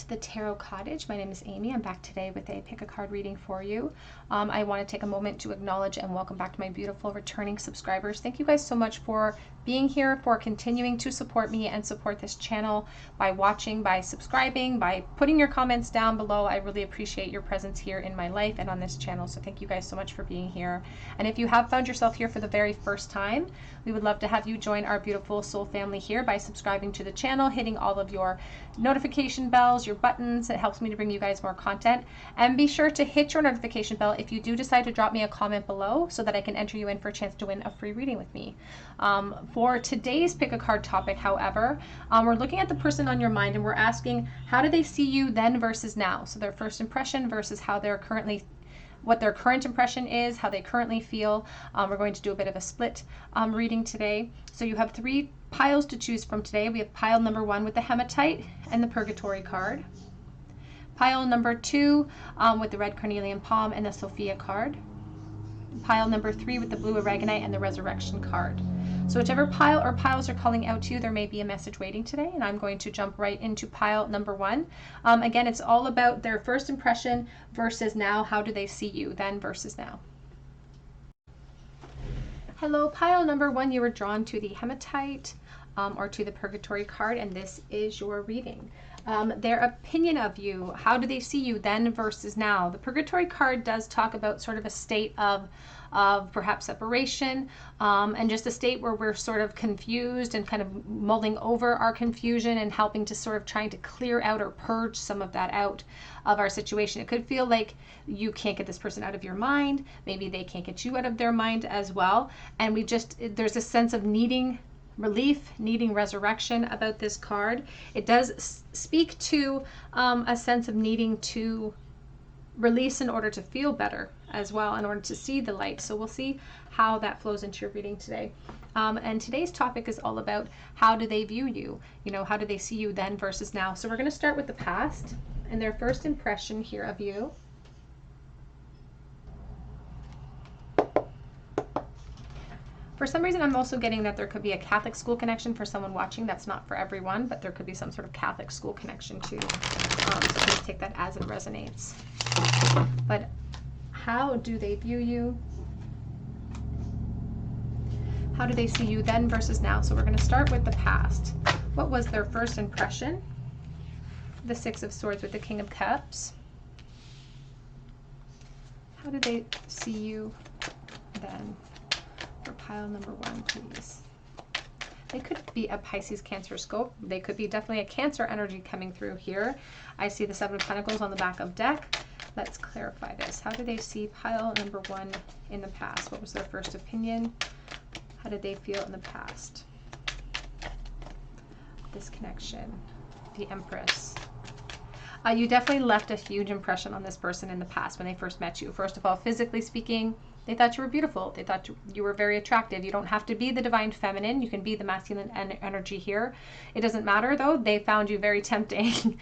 to the Tarot Cottage. My name is Amy. I'm back today with a pick a card reading for you. I want to take a moment to acknowledge and welcome back to my beautiful returning subscribers. Thank you guys so much for being here, for continuing to support me and support this channel by watching, by subscribing, by putting your comments down below. I really appreciate your presence here in my life and on this channel. So thank you guys so much for being here. And if you have found yourself here for the very first time, we would love to have you join our beautiful soul family here by subscribing to the channel, hitting all of your notification bells, your buttons. It helps me to bring you guys more content. And be sure to hit your notification bell if you do decide to drop me a comment below so that I can enter you in for a chance to win a free reading with me. For today's pick a card topic, however, we're looking at the person on your mind and we're asking, how do they see you then versus now? So their first impression versus how they're currently, what their current impression is, how they currently feel. We're going to do a bit of a split reading today. So you have three piles to choose from today. We have pile number 1 with the hematite and the purgatory card. Pile number 2 with the red carnelian palm and the Sophia card. Pile number 3 with the blue aragonite and the resurrection card. So whichever pile or piles are calling out to you, there may be a message waiting today, and I'm going to jump right into pile number 1. Again, it's all about their first impression versus now. How do they see you then versus now? Hello, pile number 1, you were drawn to the hematite or to the purgatory card, and this is your reading. Their opinion of you, how do they see you then versus now? The purgatory card does talk about sort of a state of perhaps separation, and just a state where we're sort of confused and kind of mulling over our confusion and helping to sort of trying to clear out or purge some of that out of our situation. It could feel like you can't get this person out of your mind. Maybe they can't get you out of their mind as well. And there's a sense of needing relief, needing resurrection about this card. It does speak to a sense of needing to release in order to feel better as well, in order to see the light. So we'll see how that flows into your reading today. And today's topic is all about how do they view you? You know, how do they see you then versus now? So we're going to start with the past and their first impression here of you. For some reason, I'm also getting that there could be a Catholic school connection for someone watching. That's not for everyone, but there could be some sort of Catholic school connection too. So please take that as it resonates. But how do they view you? How do they see you then versus now? So we're going to start with the past. What was their first impression? The Six of Swords with the King of Cups. How do they see you then? For pile number 1, please. They could be a Pisces Cancer scope. They could be definitely a Cancer energy coming through here. I see the 7 of Pentacles on the back of deck. Let's clarify this. How do they see pile number 1 in the past? What was their first opinion? How did they feel in the past? This connection, the Empress. You definitely left a huge impression on this person in the past when they first met you. First of all, physically speaking, they thought you were beautiful. They thought you were very attractive. You don't have to be the divine feminine. You can be the masculine energy here. It doesn't matter though. They found you very tempting.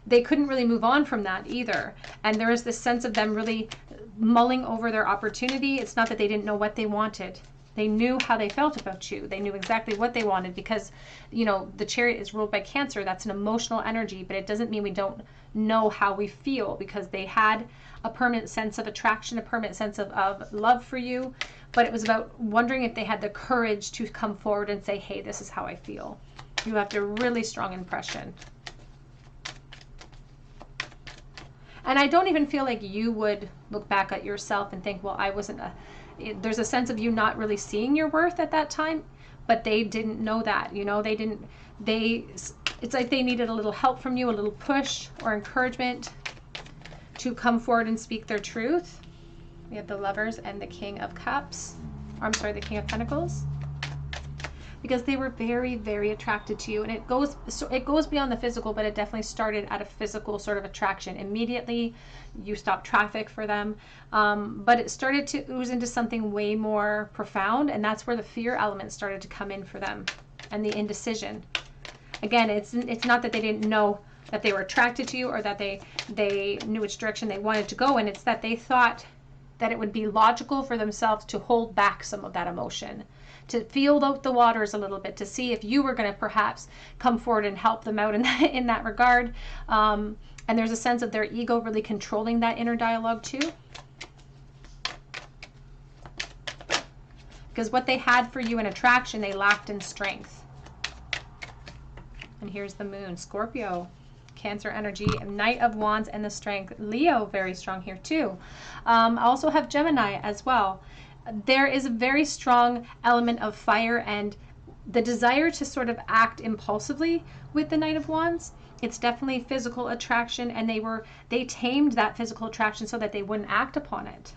They couldn't really move on from that either. And there is this sense of them really mulling over their opportunity. It's not that they didn't know what they wanted. They knew how they felt about you. They knew exactly what they wanted because, you know, the Chariot is ruled by Cancer. That's an emotional energy, but it doesn't mean we don't know how we feel, because they had a permanent sense of attraction, a permanent sense of love for you. But it was about wondering if they had the courage to come forward and say, hey, this is how I feel. You left a really strong impression. And I don't even feel like you would look back at yourself and think, well, I wasn't there's a sense of you not really seeing your worth at that time, but they didn't know that, you know, it's like they needed a little help from you, a little push or encouragement to come forward and speak their truth. We have the Lovers and the King of Cups, or I'm sorry, the King of Pentacles. Because they were very, very attracted to you, and it goes beyond the physical, but it definitely started at a physical sort of attraction. Immediately, you stopped traffic for them, but it started to ooze into something way more profound, and that's where the fear element started to come in for them, and the indecision. Again, it's not that they didn't know that they were attracted to you or that they knew which direction they wanted to go in. It's that they thought that it would be logical for themselves to hold back some of that emotion, to feel out the waters a little bit, to see if you were going to perhaps come forward and help them out in that regard. And there's a sense of their ego really controlling that inner dialogue too. Because what they had for you in attraction, they lacked in strength. And here's the moon, Scorpio, Cancer energy, Knight of Wands, and the Strength. Leo, very strong here too. I also have Gemini as well. There is a very strong element of fire and the desire to sort of act impulsively with the Knight of Wands. It's definitely physical attraction, and they tamed that physical attraction so that they wouldn't act upon it.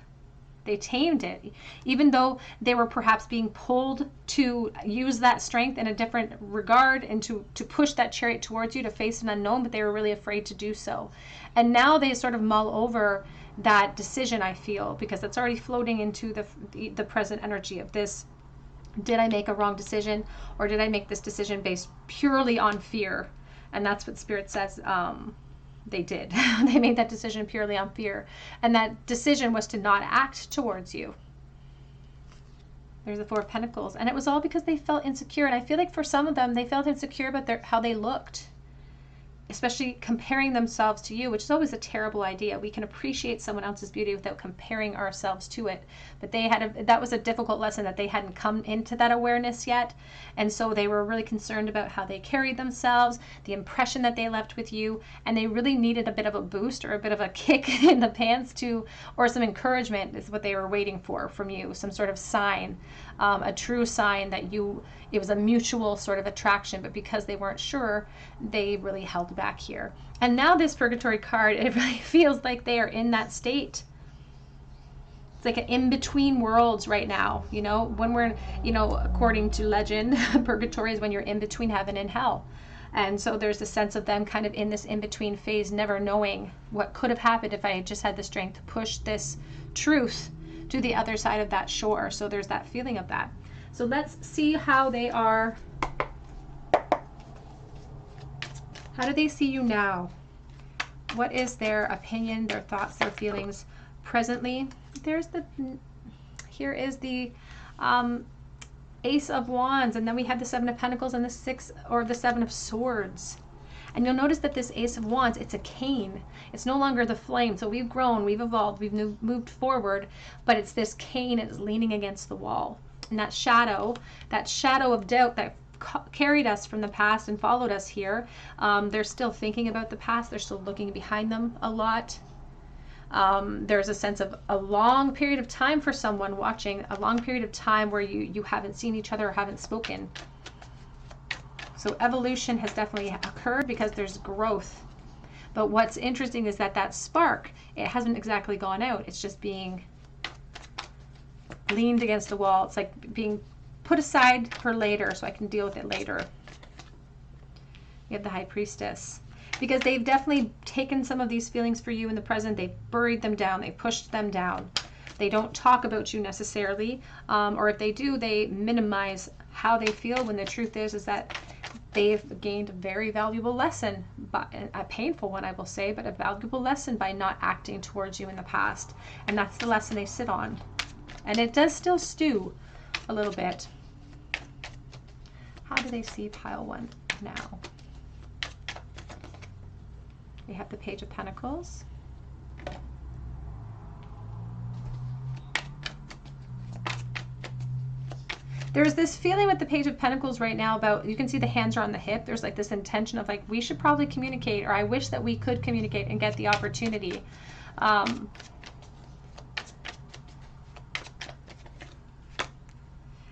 They tamed it, even though they were perhaps being pulled to use that strength in a different regard and to push that chariot towards you to face an unknown, but they were really afraid to do so. And now they sort of mull over that decision, I feel, because it's already floating into the present energy of this. Did I make a wrong decision, or did I make this decision based purely on fear? And that's what Spirit says. They did. They made that decision purely on fear. And that decision was to not act towards you. There's the Four of Pentacles. And it was all because they felt insecure. And I feel like for some of them, they felt insecure about how they looked. Especially comparing themselves to you, which is always a terrible idea. We can appreciate someone else's beauty without comparing ourselves to it. But that was a difficult lesson, that they hadn't come into that awareness yet. And so they were really concerned about how they carried themselves, the impression that they left with you, and they really needed a bit of a boost or a bit of a kick in the pants or some encouragement is what they were waiting for from you, some sort of sign, a true sign that it was a mutual sort of attraction, but because they weren't sure, they really held back here. And now this Purgatory card, it really feels like they are in that state. It's like an in-between worlds right now, when we're, according to legend, Purgatory is when you're in between heaven and hell. And so there's a sense of them kind of in this in-between phase, never knowing what could have happened if I had just had the strength to push this truth to the other side of that shore. So there's that feeling of that. So let's see how they are. How do they see you now? What is their opinion, their thoughts, their feelings presently? Here is the Ace of Wands, and then we have the Seven of Pentacles and the Seven of Swords. And you'll notice that this Ace of Wands, it's a cane. It's no longer the flame. So we've grown, we've evolved, we've moved forward, but it's this cane, it's leaning against the wall. And that shadow of doubt that carried us from the past and followed us here, they're still thinking about the past. They're still looking behind them a lot. There's a sense of a long period of time for someone watching, a long period of time where you haven't seen each other or haven't spoken. So evolution has definitely occurred because there's growth. But what's interesting is that spark, it hasn't exactly gone out. It's just being leaned against the wall. It's like being put aside for later, so I can deal with it later. You have the High Priestess. Because they've definitely taken some of these feelings for you in the present. They've buried them down. They pushed them down. They don't talk about you necessarily. Or if they do, they minimize how they feel, when the truth is that they've gained a very valuable lesson, but a painful one, I will say, but a valuable lesson by not acting towards you in the past. And that's the lesson they sit on. And it does still stew a little bit. How do they see pile one now? We have the Page of Pentacles. There's this feeling with the Page of Pentacles right now about, you can see the hands are on the hip. There's like this intention of like, we should probably communicate, or I wish that we could communicate and get the opportunity.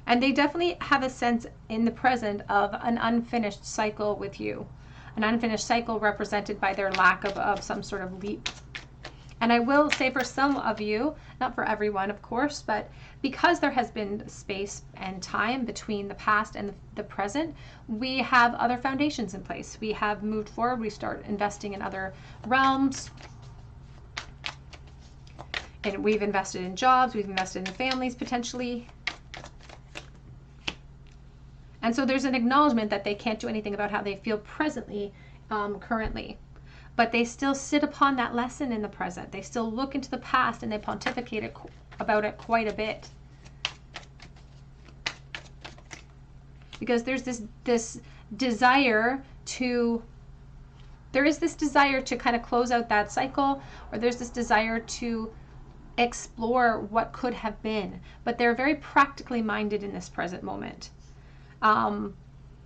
And they definitely have a sense in the present of an unfinished cycle with you. An unfinished cycle represented by their lack of some sort of leap. And I will say for some of you, not for everyone, of course, but because there has been space and time between the past and the present, we have other foundations in place. We have moved forward. We start investing in other realms. And we've invested in jobs. We've invested in families, potentially. And so there's an acknowledgement that they can't do anything about how they feel presently, currently. But they still sit upon that lesson in the present. They still look into the past and they pontificate about it quite a bit. because there's this desire to, there is this desire to kind of close out that cycle, or there's this desire to explore what could have been, but they're very practically minded in this present moment.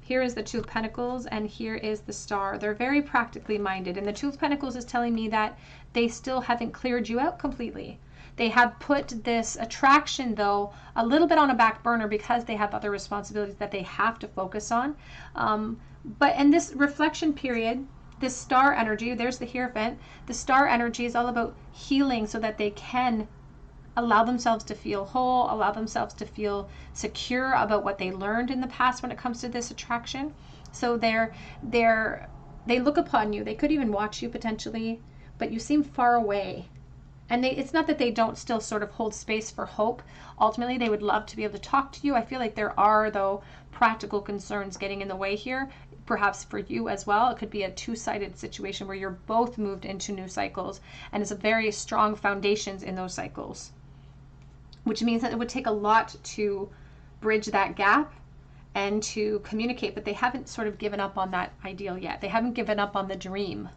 Here is the Two of Pentacles, and here is the Star. They're very practically minded, and the Two of Pentacles is telling me that they still haven't cleared you out completely. They have put this attraction, though, a little bit on a back burner because they have other responsibilities that they have to focus on. But in this reflection period, this Star energy, there's the Hierophant. The Star energy is all about healing so that they can allow themselves to feel whole, allow themselves to feel secure about what they learned in the past when it comes to this attraction. So they look upon you. They could even watch you potentially, but you seem far away. And it's not that they don't still sort of hold space for hope. Ultimately, they would love to be able to talk to you. I feel like there are, though, practical concerns getting in the way here, perhaps for you as well. It could be a two-sided situation where you're both moved into new cycles, and it's a very strong foundations in those cycles, which means that it would take a lot to bridge that gap and to communicate, but they haven't sort of given up on that ideal yet. They haven't given up on the dream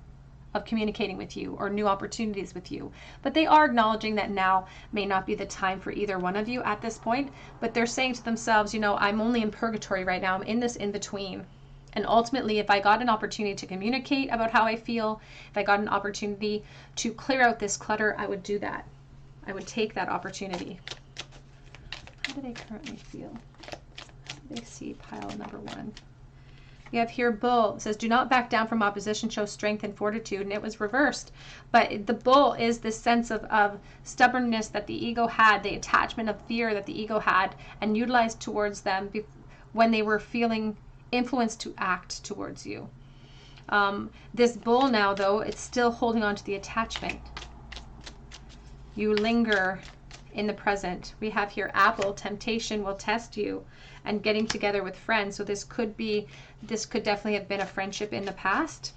of communicating with you or new opportunities with you, but they are acknowledging that now may not be the time for either one of you at this point. But they're saying to themselves, you know, I'm only in purgatory right now. I'm in this in between. And ultimately, if I got an opportunity to communicate about how I feel, if I got an opportunity to clear out this clutter, I would do that. I would take that opportunity. How do they currently feel? How do they see pile number one? We have here Bull. It says, do not back down from opposition, show strength and fortitude. And it was reversed. But the Bull is this sense of stubbornness that the ego had, the attachment of fear that the ego had, and utilized towards them when they were feeling influenced to act towards you. This Bull now, though, it's still holding on to the attachment. You linger in the present. We have here Apple. Temptation will test you, and getting together with friends. So this could definitely have been a friendship in the past,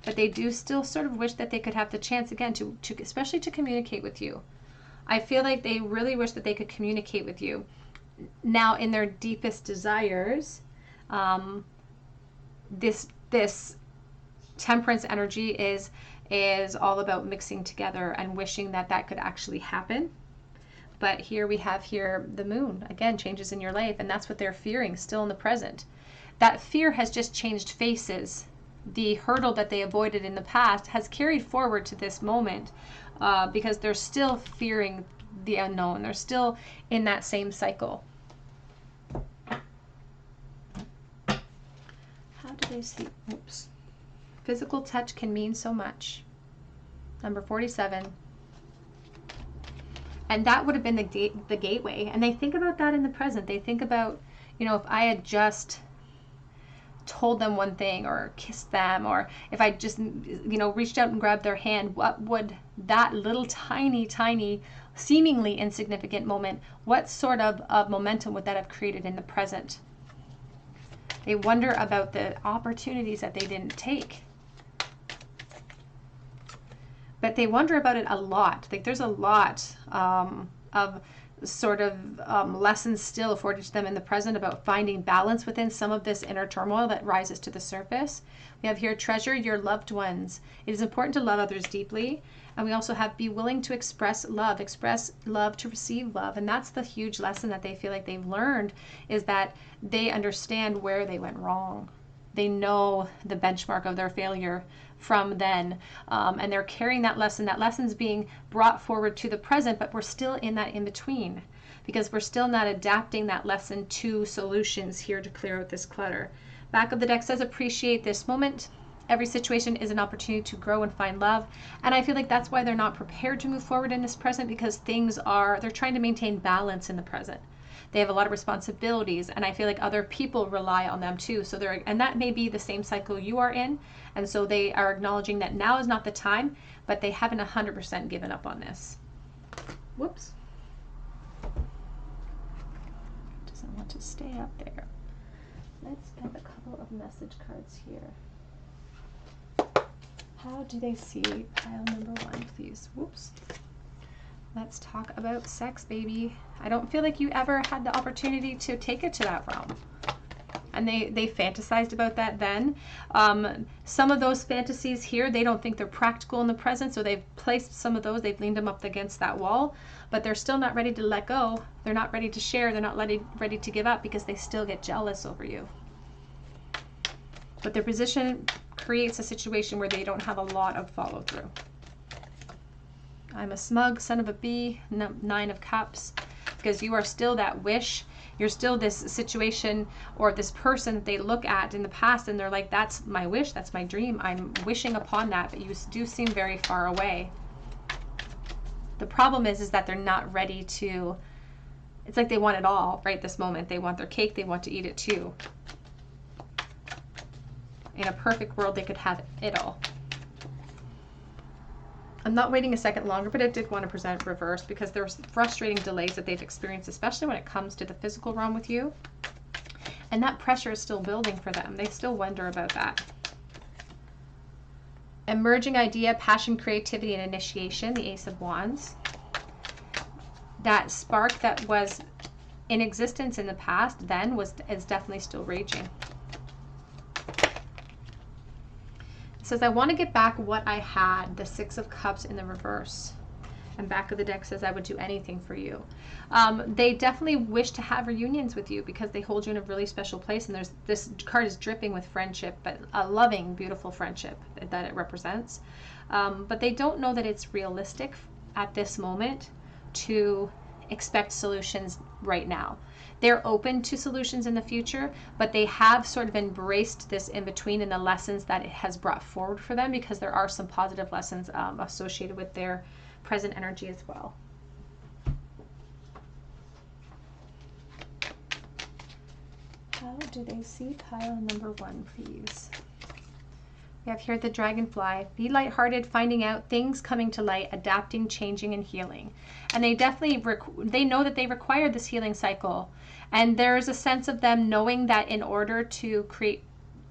but they do still sort of wish that they could have the chance again to especially to communicate with you. I feel like they really wish that they could communicate with you. Now, in their deepest desires, this Temperance energy is all about mixing together and wishing that could actually happen. But here we have the Moon, again, changes in your life, and that's what they're fearing still in the present. That fear has just changed faces. The hurdle that they avoided in the past has carried forward to this moment because they're still fearing the unknown. They're still in that same cycle. How do they see? Oops. Physical touch can mean so much. Number 47. And that would have been the gateway. And they think about that in the present. They think about, you know, if I had just told them one thing or kissed them, or if I just, you know, reached out and grabbed their hand, what would that little tiny, seemingly insignificant moment, what sort of momentum would that have created in the present? They wonder about the opportunities that they didn't take. But they wonder about it a lot. Like there's a lot of sort of lessons still afforded to them in the present about finding balance within some of this inner turmoil that rises to the surface. We have here, treasure your loved ones. It is important to love others deeply. And we also have, be willing to express love to receive love. And that's the huge lesson that they feel like they've learned, is that they understand where they went wrong. They know the benchmark of their failure from then, and they're carrying that lesson. That lesson's being brought forward to the present, but we're still in that in-between because we're still not adapting that lesson to solutions here to clear out this clutter. Back of the deck says, appreciate this moment. Every situation is an opportunity to grow and find love. And I feel like that's why they're not prepared to move forward in this present, because they're trying to maintain balance in the present. They have a lot of responsibilities, and I feel like other people rely on them too. So and that may be the same cycle you are in. And so they are acknowledging that now is not the time, but they haven't 100% given up on this. Whoops. Doesn't want to stay up there. Let's get a couple of message cards here. How do they see pile number one, please? Whoops. Let's talk about sex, baby. I don't feel like you ever had the opportunity to take it to that realm. and they fantasized about that then. Some of those fantasies here, they don't think they're practical in the present, so they've placed some of those, they've leaned them up against that wall, but they're still not ready to let go. They're not ready to share. They're not ready to give up because they still get jealous over you. But their position creates a situation where they don't have a lot of follow through. I'm a smug son of a bee, 9 of Cups, because you are still that wish. You're still this situation or this person that they look at in the past and they're like, that's my wish, that's my dream. I'm wishing upon that, but you do seem very far away. The problem is that they're not ready to, it's like they want it all right this moment. They want their cake, they want to eat it too. In a perfect world, they could have it all. I'm not waiting a second longer, but I did want to present reverse because there's frustrating delays that they've experienced, especially when it comes to the physical realm with you. And that pressure is still building for them. They still wonder about that. Emerging idea, passion, creativity, and initiation, the Ace of Wands. That spark that was in existence in the past then is definitely still raging. Says, I want to get back what I had, the 6 of Cups in the reverse. And back of the deck says, I would do anything for you. They definitely wish to have reunions with you because they hold you in a really special place. And this card is dripping with friendship, but a loving, beautiful friendship that it represents. But they don't know that it's realistic at this moment to expect solutions right now. They're open to solutions in the future, but they have sort of embraced this in between and the lessons that it has brought forward for them, because there are some positive lessons associated with their present energy as well. How do they see pile number 1, please? We have here the dragonfly. Be lighthearted, finding out things coming to light, adapting, changing, and healing. And they definitely, they know that they require this healing cycle. And there's a sense of them knowing that in order to create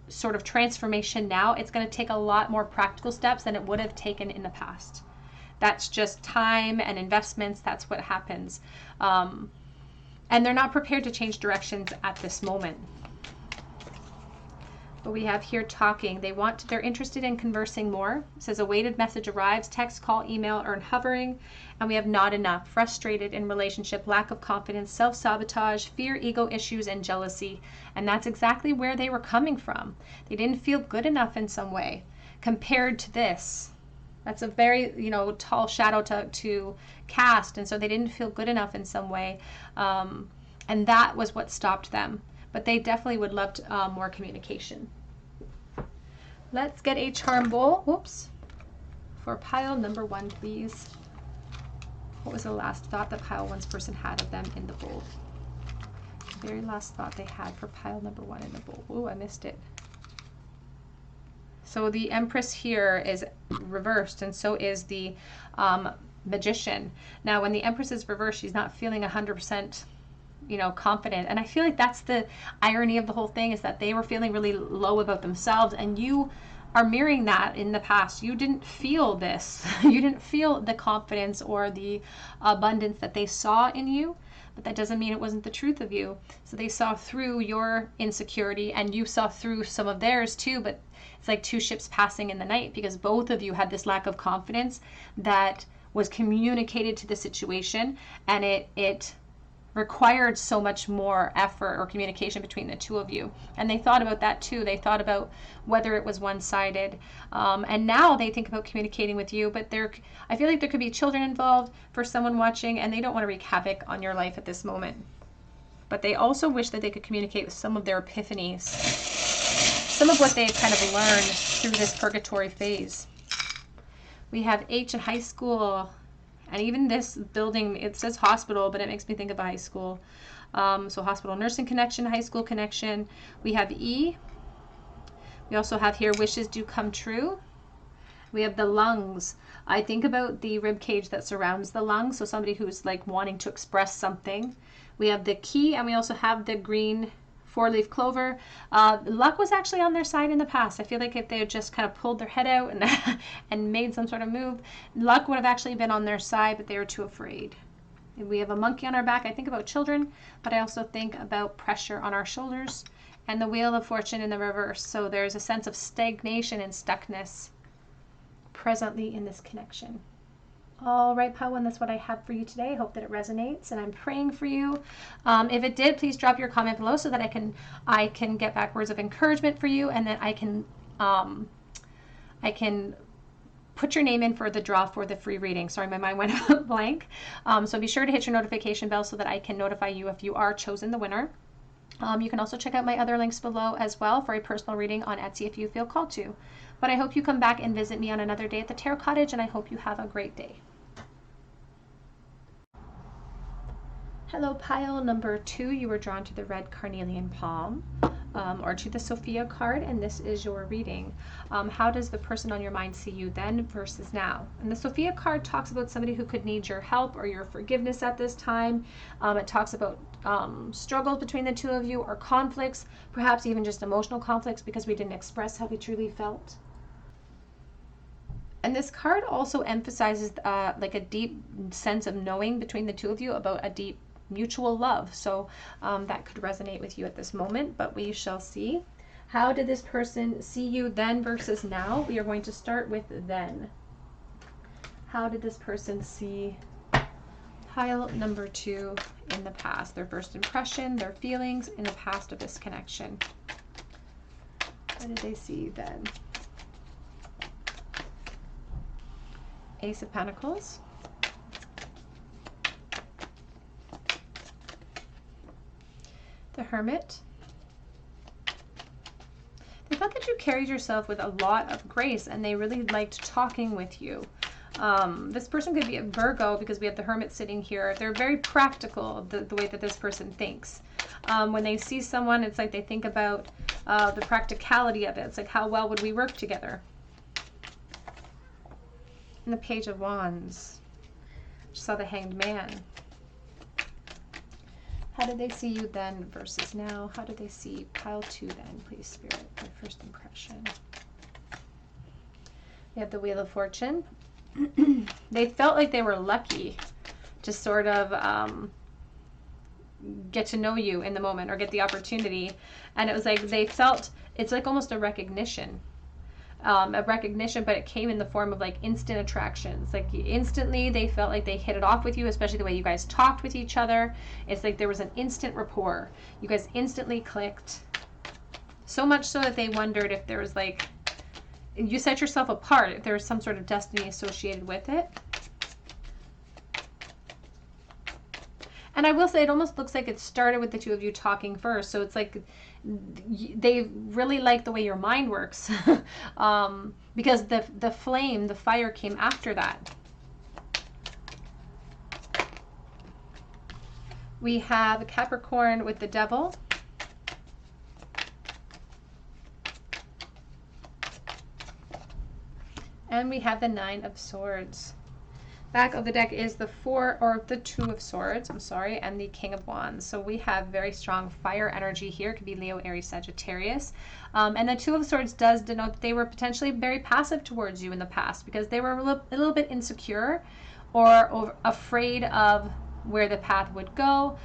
sort of transformation now, it's going to take a lot more practical steps than it would have taken in the past. That's just time and investments. That's what happens. And they're not prepared to change directions at this moment. But we have here talking. They're interested in conversing more. It says awaited message arrives, text, call, email, or hovering. And we have not enough, frustrated in relationship, lack of confidence, self-sabotage, fear, ego issues, and jealousy. And that's exactly where they were coming from. They didn't feel good enough in some way compared to this. That's a very, tall shadow to cast. And so they didn't feel good enough in some way. And that was what stopped them. But they definitely would love more communication. Let's get a charm bowl. Whoops. For pile number 1, please. What was the last thought that pile 1's person had of them in the bowl? The very last thought they had for pile number 1 in the bowl. Ooh, I missed it. So the Empress here is reversed, and so is the Magician. Now, when the Empress is reversed, she's not feeling 100%, confident. And I feel like that's the irony of the whole thing, is that they were feeling really low about themselves, and you are mirroring that in the past. You didn't feel this. You didn't feel the confidence or the abundance that they saw in you, but that doesn't mean it wasn't the truth of you. So they saw through your insecurity, and you saw through some of theirs too, but it's like two ships passing in the night, because both of you had this lack of confidence that was communicated to the situation, and it required so much more effort or communication between the two of you. And they thought about that too. They thought about whether it was one-sided. And now they think about communicating with you, but I feel like there could be children involved for someone watching, and they don't want to wreak havoc on your life at this moment. But they also wish that they could communicate with some of their epiphanies, some of what they've kind of learned through this purgatory phase. We have H in high school. And even this building, it says hospital, but it makes me think of a high school. So hospital, nursing connection, high school connection. We have E. We also have here wishes do come true. We have the lungs. I think about the rib cage that surrounds the lungs. So somebody who's like wanting to express something. We have the key, and we also have the green 4-leaf clover. Luck was actually on their side in the past. I feel like if they had just kind of pulled their head out and made some sort of move, luck would have actually been on their side, but they were too afraid. And we have a monkey on our back. I think about children, but I also think about pressure on our shoulders and the Wheel of Fortune in the reverse. So there's a sense of stagnation and stuckness presently in this connection. All right, Pile One, that's what I have for you today. I hope that it resonates, and I'm praying for you. If it did, please drop your comment below so that I can get back words of encouragement for you, and then I can put your name in for the draw for the free reading. Sorry, my mind went blank. So be sure to hit your notification bell so that I can notify you if you are chosen the winner. You can also check out my other links below as well for a personal reading on Etsy if you feel called to. But I hope you come back and visit me on another day at the Tarot Cottage, and I hope you have a great day. Hello, pile number 2. You were drawn to the red carnelian palm, or to the Sophia card, and this is your reading. How does the person on your mind see you then versus now? And the Sophia card talks about somebody who could need your help or your forgiveness at this time. It talks about struggles between the two of you, or conflicts, perhaps even just emotional conflicts because we didn't express how we truly felt. And this card also emphasizes like a deep sense of knowing between the two of you about a deep mutual love. So that could resonate with you at this moment, but we shall see. How did this person see you then versus now? We are going to start with then. How did this person see pile number 2 in the past? Their first impression, their feelings in the past of this connection. What did they see then? Ace of Pentacles. The Hermit. They thought that you carried yourself with a lot of grace, and they really liked talking with you. This person could be a Virgo because we have the Hermit sitting here. They're very practical, the way that this person thinks. When they see someone, it's like they think about the practicality of it. It's like, how well would we work together? And the Page of Wands. Just saw the Hanged Man. How did they see you then versus now? How did they see pile 2 then, please, Spirit, their first impression? We have the Wheel of Fortune. They felt like they were lucky to sort of get to know you in the moment or get the opportunity. And it was like they felt, it's like almost a recognition. But it came in the form of like instant attractions. Like instantly they felt like they hit it off with you, especially the way you guys talked with each other. It's like there was an instant rapport. You guys instantly clicked. So much so that they wondered if there was like, you set yourself apart, if there was some sort of destiny associated with it. And I will say it almost looks like it started with the two of you talking first. So it's like they really like the way your mind works because the flame, the fire came after that. We have a Capricorn with the Devil. And we have the Nine of Swords. Back of the deck is the Two of Swords, I'm sorry, and the King of Wands. So we have very strong fire energy here. It could be Leo, Aries, Sagittarius. And the Two of Swords does denote that they were potentially very passive towards you in the past because they were a little bit insecure or afraid of where the path would go.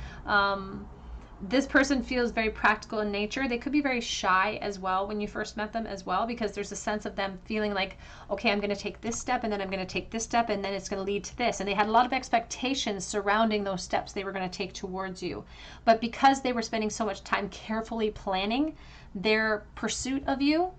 This person feels very practical in nature. They could be very shy as well when you first met them as well, because there's a sense of them feeling like, okay, I'm going to take this step and then I'm going to take this step and then it's going to lead to this. And they had a lot of expectations surrounding those steps they were going to take towards you. But because they were spending so much time carefully planning their pursuit of you,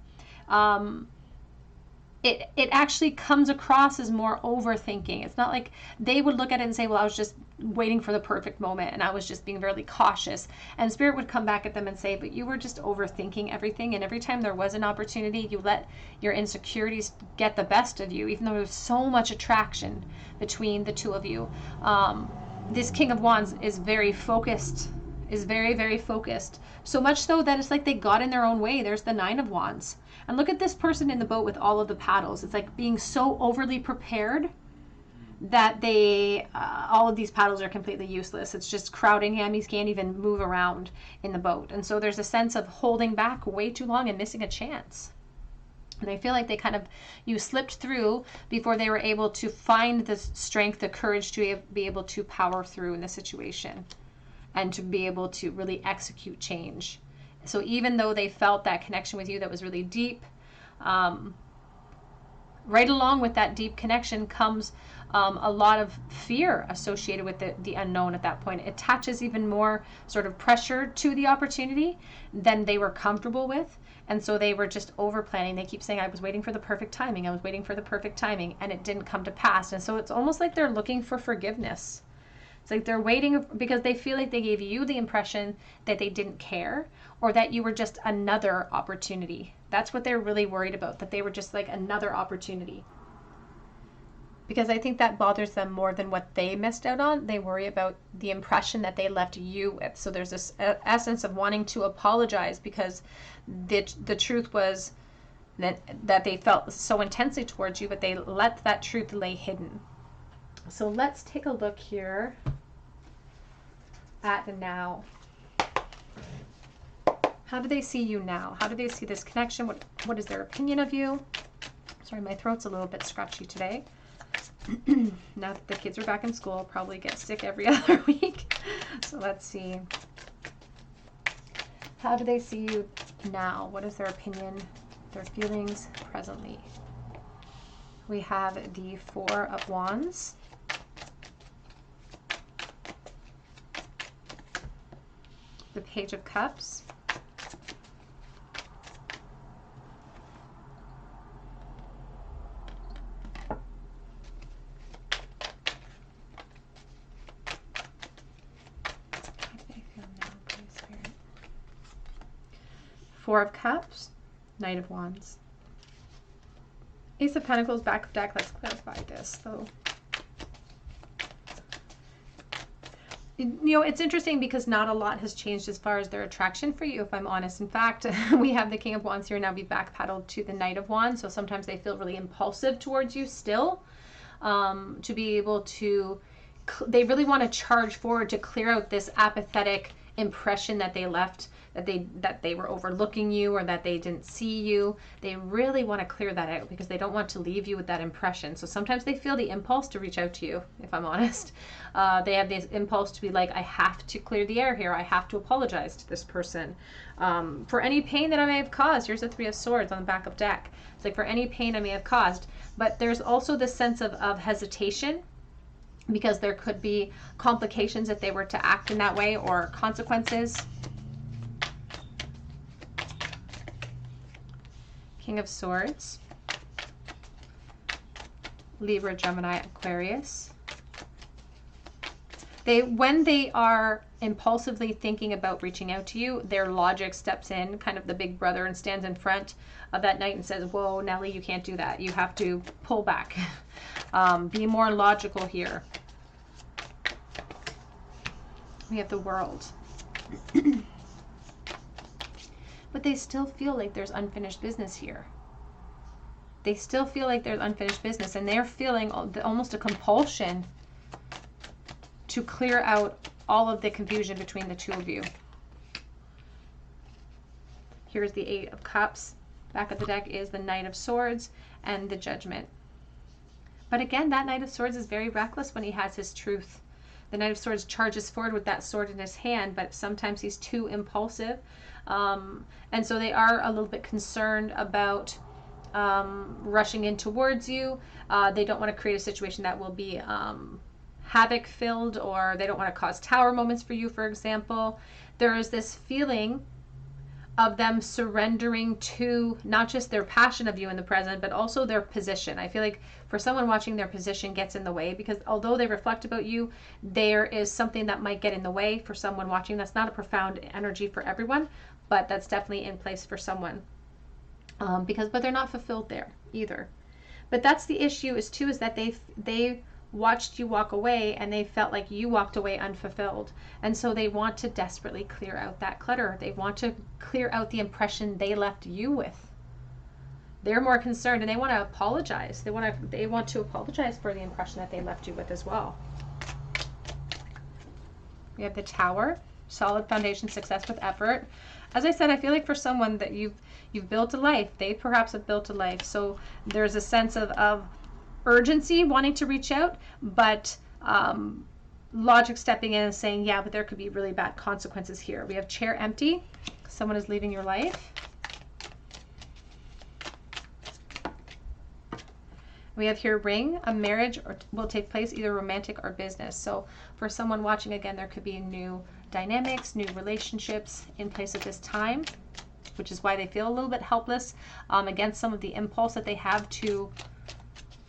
it actually comes across as more overthinking. It's not like they would look at it and say, well, I was just waiting for the perfect moment and I was just being really cautious. And Spirit would come back at them and say, but you were just overthinking everything. And every time there was an opportunity, you let your insecurities get the best of you, even though there was so much attraction between the two of you. This King of Wands is very focused, is very, very focused. So much so that it's like they got in their own way. There's the Nine of Wands. And look at this person in the boat with all of the paddles. It's like being so overly prepared that they, all of these paddles are completely useless. It's just crowding him. He can't even move around in the boat. And so there's a sense of holding back way too long and missing a chance. And I feel like they kind of, you slipped through before they were able to find the strength, the courage to be able to power through in the situation and to be able to really execute change So even though they felt that connection with you that was really deep, right along with that deep connection comes a lot of fear associated with the unknown at that point. It attaches even more sort of pressure to the opportunity than they were comfortable with. And so they were just over planning. They keep saying, I was waiting for the perfect timing. I was waiting for the perfect timing. And it didn't come to pass. And so it's almost like they're looking for forgiveness. It's like they're waiting because they feel like they gave you the impression that they didn't care, or that you were just another opportunity. That's what they're really worried about, that they were just like another opportunity. Because I think that bothers them more than what they missed out on. They worry about the impression that they left you with. So there's this essence of wanting to apologize because the truth was that they felt so intensely towards you, but they let that truth lay hidden. So let's take a look here at now. How do they see you now? How do they see this connection? What is their opinion of you? Sorry, my throat's a little bit scratchy today. Now that the kids are back in school, I'll probably get sick every other week. So let's see. How do they see you now? What is their opinion, their feelings presently? We have the Four of Wands. The Page of Cups. Four of Cups, Knight of Wands. Ace of Pentacles, back of deck. Let's clarify this, though. You know, it's interesting because not a lot has changed as far as their attraction for you, if I'm honest. In fact, we have the King of Wands here, now be backpedaled to the Knight of Wands. So sometimes they feel really impulsive towards you still, to be able to, they really want to charge forward to clear out this apathetic impression that they left, that they were overlooking you or that they didn't see you. They really want to clear that out because they don't want to leave you with that impression. So sometimes they feel the impulse to reach out to you, if I'm honest. They have this impulse to be like, I have to clear the air here. I have to apologize to this person for any pain that I may have caused. Here's the Three of Swords on the back of deck. It's like for any pain I may have caused. But there's also this sense of hesitation, because there could be complications if they were to act in that way, or consequences. King of Swords, Libra, Gemini, Aquarius. When they are impulsively thinking about reaching out to you, their logic steps in, kind of the big brother, and stands in front of that knight and says, whoa, Nelly, you can't do that. You have to pull back. Be more logical here. We have the World. But they still feel like there's unfinished business here. They still feel like there's unfinished business, and they're feeling almost a compulsion to clear out all of the confusion between the two of you. Here's the Eight of Cups. Back of the deck is the Knight of Swords and the Judgment. But again, that Knight of Swords is very reckless when he has his truth. The Knight of Swords charges forward with that sword in his hand, but sometimes he's too impulsive. And so they are a little bit concerned about rushing in towards you. They don't want to create a situation that will be havoc filled, or they don't want to cause tower moments for you, for example. There is this feeling of them surrendering to not just their passion of you in the present, but also their position. I feel like for someone watching, their position gets in the way, because although they reflect about you, there is something that might get in the way for someone watching. That's not a profound energy for everyone, but that's definitely in place for someone. But they're not fulfilled there either. But that's the issue is that they watched you walk away, and they felt like you walked away unfulfilled. And so they want to desperately clear out that clutter. They want to clear out the impression they left you with. They're more concerned, and they want to apologize. They want to apologize for the impression that they left you with as well. We have the Tower, solid foundation, success with effort. As I said, I feel like for someone that you've built a life, they perhaps have built a life. So there's a sense of urgency, wanting to reach out, but logic stepping in and saying, yeah, but there could be really bad consequences here. We have chair empty. Someone is leaving your life. We have here ring. A marriage will take place, either romantic or business. So for someone watching, again, there could be new dynamics, new relationships in place at this time, which is why they feel a little bit helpless against some of the impulse that they have to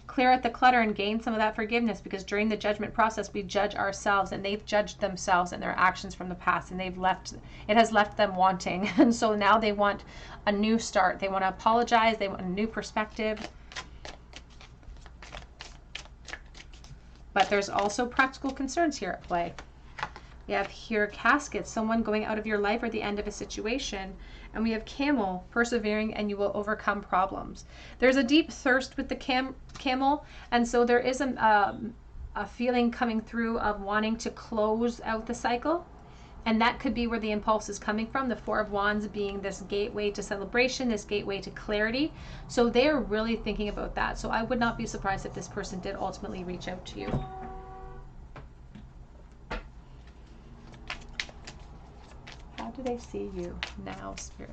clear out the clutter and gain some of that forgiveness, because during the judgment process we judge ourselves, and they've judged themselves and their actions from the past, and it has left them wanting. And so now they want a new start. They want to apologize. They want a new perspective. But there's also practical concerns here at play. We have here casket, someone going out of your life or the end of a situation. And we have camel, persevering, and you will overcome problems. There's a deep thirst with the camel, and so there is a feeling coming through of wanting to close out the cycle. And that could be where the impulse is coming from, the Four of Wands being this gateway to celebration, this gateway to clarity. So they're really thinking about that. So I would not be surprised if this person did ultimately reach out to you. How do they see you now, Spirit?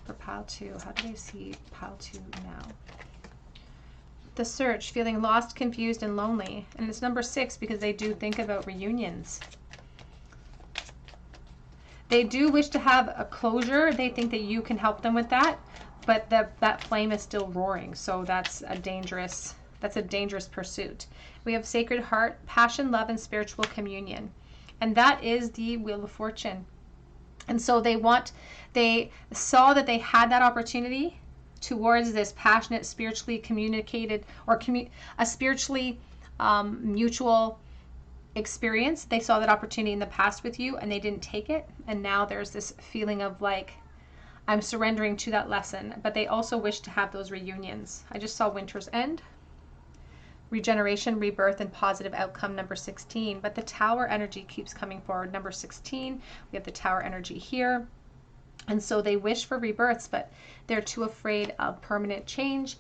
For pile 2, how do they see pile 2 now? The search, feeling lost, confused, and lonely. And it's number 6 because they do think about reunions. They do wish to have a closure. They think that you can help them with that, but that flame is still roaring. So that's a dangerous pursuit. We have Sacred Heart, passion, love, and spiritual communion. And that is the Wheel of Fortune. And so they saw that they had that opportunity towards this passionate, spiritually communicated, or a spiritually mutual experience. They saw that opportunity in the past with you and they didn't take it. And now there's this feeling of like, I'm surrendering to that lesson. But they also wish to have those reunions. I just saw Winter's End, regeneration, rebirth, and positive outcome, number 16. But the Tower energy keeps coming forward, number 16. We have the Tower energy here. And so they wish for rebirths, but they're too afraid of permanent change.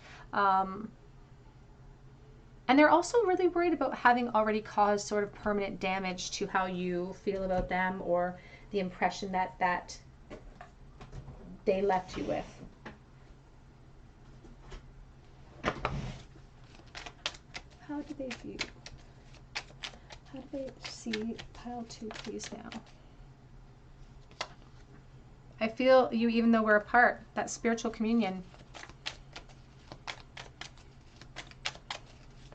And they're also really worried about having already caused sort of permanent damage to how you feel about them, or the impression that they left you with. How do they view? How do they see pile 2, please, now? I feel you even though we're apart, that spiritual communion.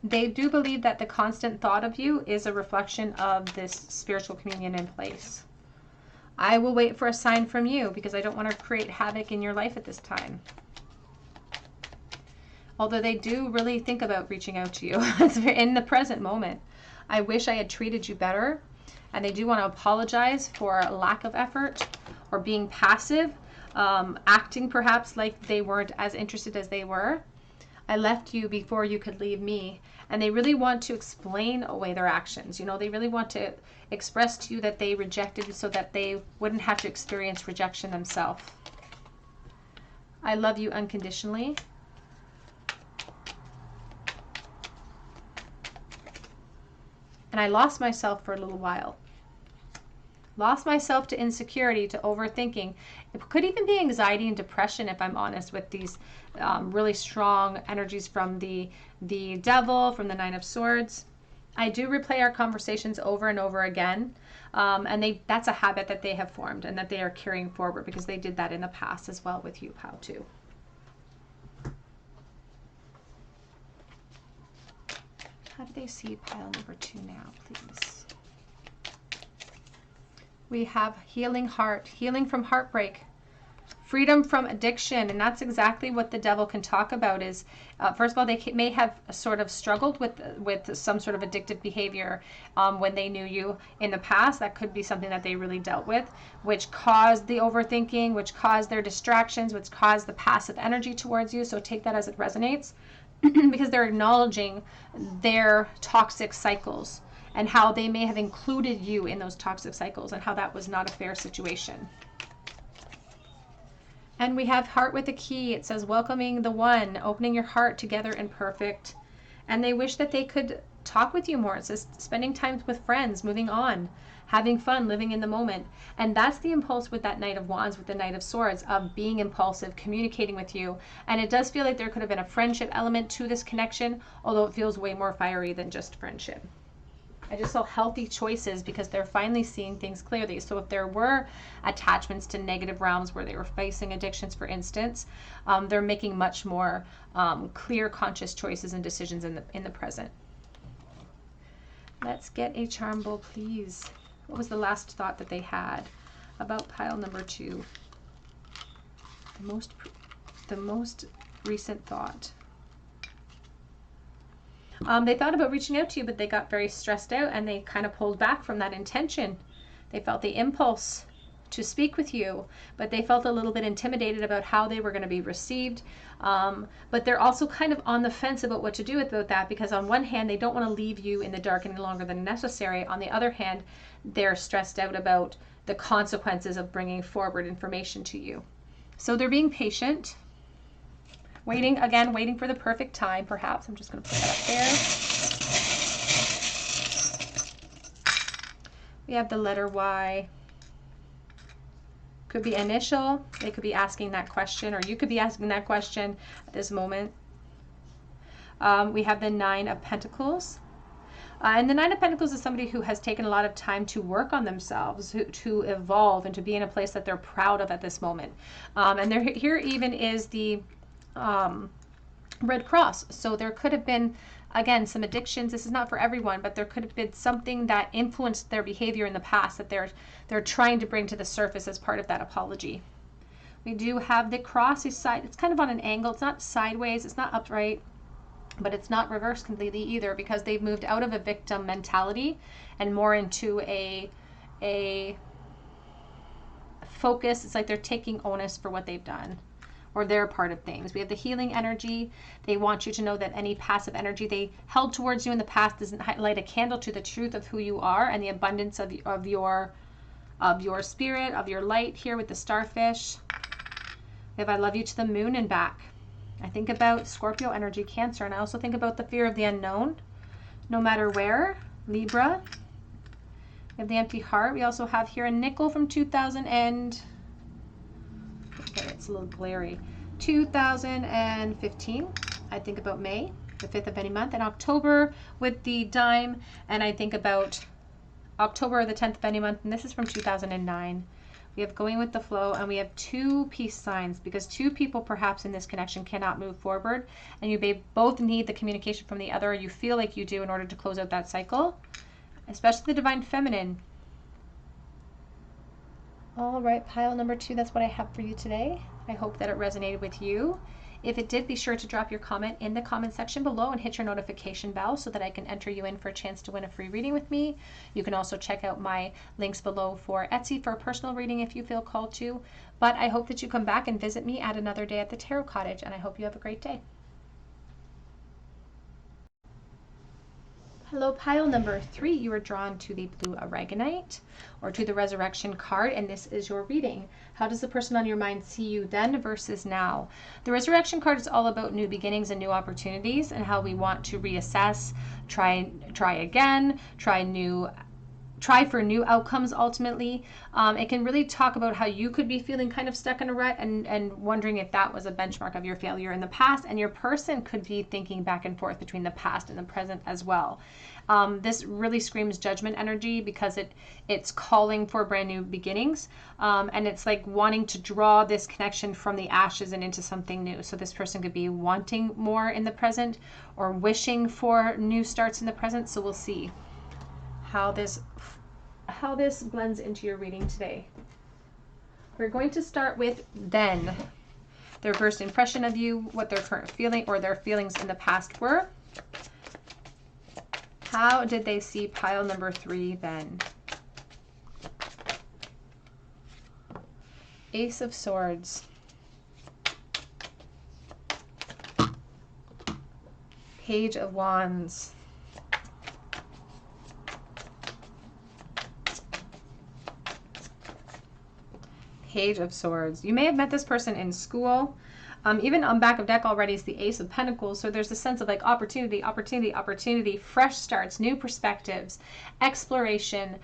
They do believe that the constant thought of you is a reflection of this spiritual communion in place. I will wait for a sign from you because I don't want to create havoc in your life at this time. Although they do really think about reaching out to you. It's in the present moment. I wish I had treated you better. And they do want to apologize for lack of effort or being passive, acting perhaps like they weren't as interested as they were. I left you before you could leave me. And they really want to explain away their actions. You know, they really want to express to you that they rejected you so that they wouldn't have to experience rejection themselves. I love you unconditionally. And I lost myself for a little while. Lost myself to insecurity, to overthinking. It could even be anxiety and depression, if I'm honest, with these really strong energies from the Devil, from the Nine of Swords. I do replay our conversations over and over again. And that's a habit that they have formed and that they are carrying forward because they did that in the past as well with you, pile 2. How do they see pile number 2 now, please? We have healing heart, healing from heartbreak, freedom from addiction. And that's exactly what the Devil can talk about is, first of all, they may have sort of struggled with some sort of addictive behavior when they knew you in the past. That could be something that they really dealt with, which caused the overthinking, which caused their distractions, which caused the passive energy towards you. So take that as it resonates because they're acknowledging their toxic cycles and how they may have included you in those toxic cycles and how that was not a fair situation. And we have heart with a key. It says welcoming the one, opening your heart together in perfect. And they wish that they could talk with you more. It says spending time with friends, moving on, having fun, living in the moment. And that's the impulse with that Knight of Wands, with the Knight of Swords, of being impulsive, communicating with you. And it does feel like there could have been a friendship element to this connection, although it feels way more fiery than just friendship. I just saw healthy choices because they're finally seeing things clearly. So if there were attachments to negative realms where they were facing addictions, for instance, they're making much more clear, conscious choices and decisions in the present. Let's get a charm bowl, please. What was the last thought that they had about pile number 2? The most recent thought. They thought about reaching out to you, but they got very stressed out and they kind of pulled back from that intention. They felt the impulse to speak with you, but they felt a little bit intimidated about how they were going to be received. But they're also kind of on the fence about what to do about that, because on one hand, they don't want to leave you in the dark any longer than necessary. On the other hand, they're stressed out about the consequences of bringing forward information to you. So they're being patient. Waiting, again, waiting for the perfect time, perhaps. I'm just going to put that up there. We have the letter Y. Could be initial. They could be asking that question, or you could be asking that question at this moment. We have the Nine of Pentacles. And the Nine of Pentacles is somebody who has taken a lot of time to work on themselves, to evolve, and to be in a place that they're proud of at this moment. And here even is the Red Cross. So there could have been, again, some addictions. This is not for everyone, but there could have been something that influenced their behavior in the past that they're trying to bring to the surface as part of that apology. We do have the cross side. It's kind of on an angle. It's not sideways. It's not upright, but it's not reversed completely either, because they've moved out of a victim mentality and more into a focus. It's like they're taking onus for what they've done, or they're part of things. We have the healing energy. They want you to know that any passive energy they held towards you in the past doesn't light a candle to the truth of who you are and the abundance of your spirit, of your light, here with the starfish. We have I love you to the moon and back. I think about Scorpio energy, Cancer, and I also think about the fear of the unknown, no matter where, Libra. We have the empty heart. We also have here a nickel from 2000 and... Okay, it's a little glary. 2015. I think about May, the 5th of any month, and October with the dime, and I think about October, the 10th of any month, and this is from 2009. We have going with the flow, and we have 2 peace signs, because 2 people perhaps in this connection cannot move forward, and you may both need the communication from the other. You feel like you do in order to close out that cycle, especially the Divine Feminine. All right, pile number 2, that's what I have for you today. I hope that it resonated with you. If it did, be sure to drop your comment in the comment section below and hit your notification bell so that I can enter you in for a chance to win a free reading with me. You can also check out my links below for Etsy for a personal reading if you feel called to. But I hope that you come back and visit me at another day at the Tarot Cottage, and I hope you have a great day. Hello, pile number 3. You are drawn to the blue aragonite, or to the resurrection card, and this is your reading. How does the person on your mind see you then versus now? The resurrection card is all about new beginnings and new opportunities, and how we want to reassess, try again, try for new outcomes ultimately. It can really talk about how you could be feeling kind of stuck in a rut and wondering if that was a benchmark of your failure in the past, and your person could be thinking back and forth between the past and the present as well. This really screams judgment energy, because it's calling for brand new beginnings, and it's like wanting to draw this connection from the ashes and into something new. So this person could be wanting more in the present or wishing for new starts in the present. So we'll see how this blends into your reading today. We're going to start with then. Their first impression of you, what their current feeling or their feelings in the past were. How did they see pile number 3 then? Ace of Swords. Page of Wands. Page of Swords. You may have met this person in school. Even on back of deck already is the Ace of Pentacles. So there's a sense of like opportunity, opportunity, opportunity, fresh starts, new perspectives, exploration.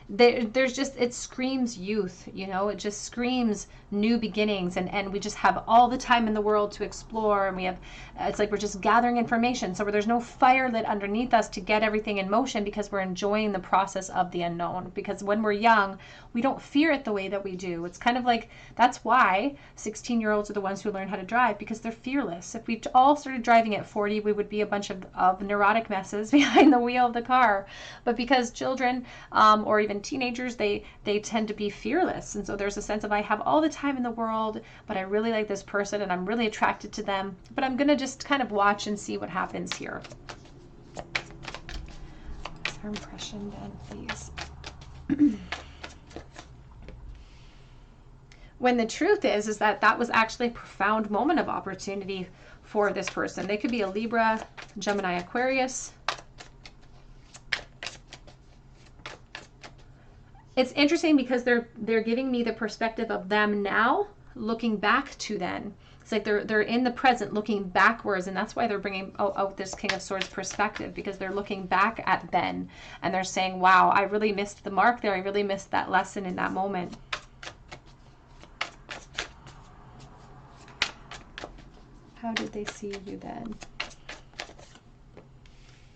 There's just, it screams youth, you know, it just screams new beginnings. And we just have all the time in the world to explore. And we have, it's like we're just gathering information. So there's no fire lit underneath us to get everything in motion, because we're enjoying the process of the unknown. Because when we're young, we don't fear it the way that we do. It's kind of like, that's why 16-year-olds are the ones who learn how to drive, because they're fearless. If we all started driving at 40, we would be a bunch of neurotic messes behind the wheel of the car. But because children or even teenagers, they tend to be fearless. And so there's a sense of, I have all the time in the world, but I really like this person and I'm really attracted to them, but I'm going to just kind of watch and see what happens here. What's our impression then, please? When the truth is that that was actually a profound moment of opportunity for this person. They could be a Libra, Gemini, Aquarius. It's interesting because they're giving me the perspective of them now looking back to then. It's like they're in the present looking backwards, and that's why they're bringing out this King of Swords perspective, because they're looking back at then and they're saying, wow, I really missed the mark there. I really missed that lesson in that moment. How did they see you then?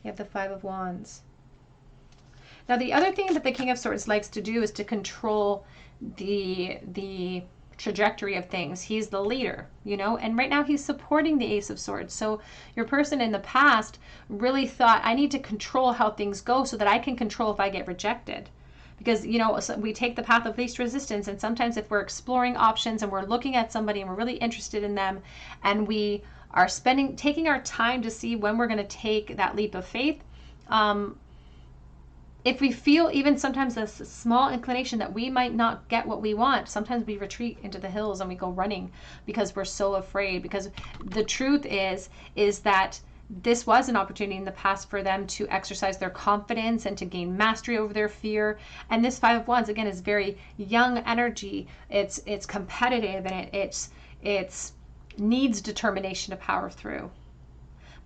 You have the Five of Wands. Now, the other thing that the King of Swords likes to do is to control the trajectory of things. He's the leader, you know, and right now he's supporting the Ace of Swords. So your person in the past really thought, I need to control how things go so that I can control if I get rejected. Because, you know, we take the path of least resistance, and sometimes if we're exploring options and we're looking at somebody and we're really interested in them, and we are taking our time to see when we're going to take that leap of faith, if we feel even sometimes a small inclination that we might not get what we want, sometimes we retreat into the hills and we go running because we're so afraid. Because the truth is that this was an opportunity in the past for them to exercise their confidence and to gain mastery over their fear. And this Five of Wands, again, is very young energy. It's competitive, and it's needs determination to power through.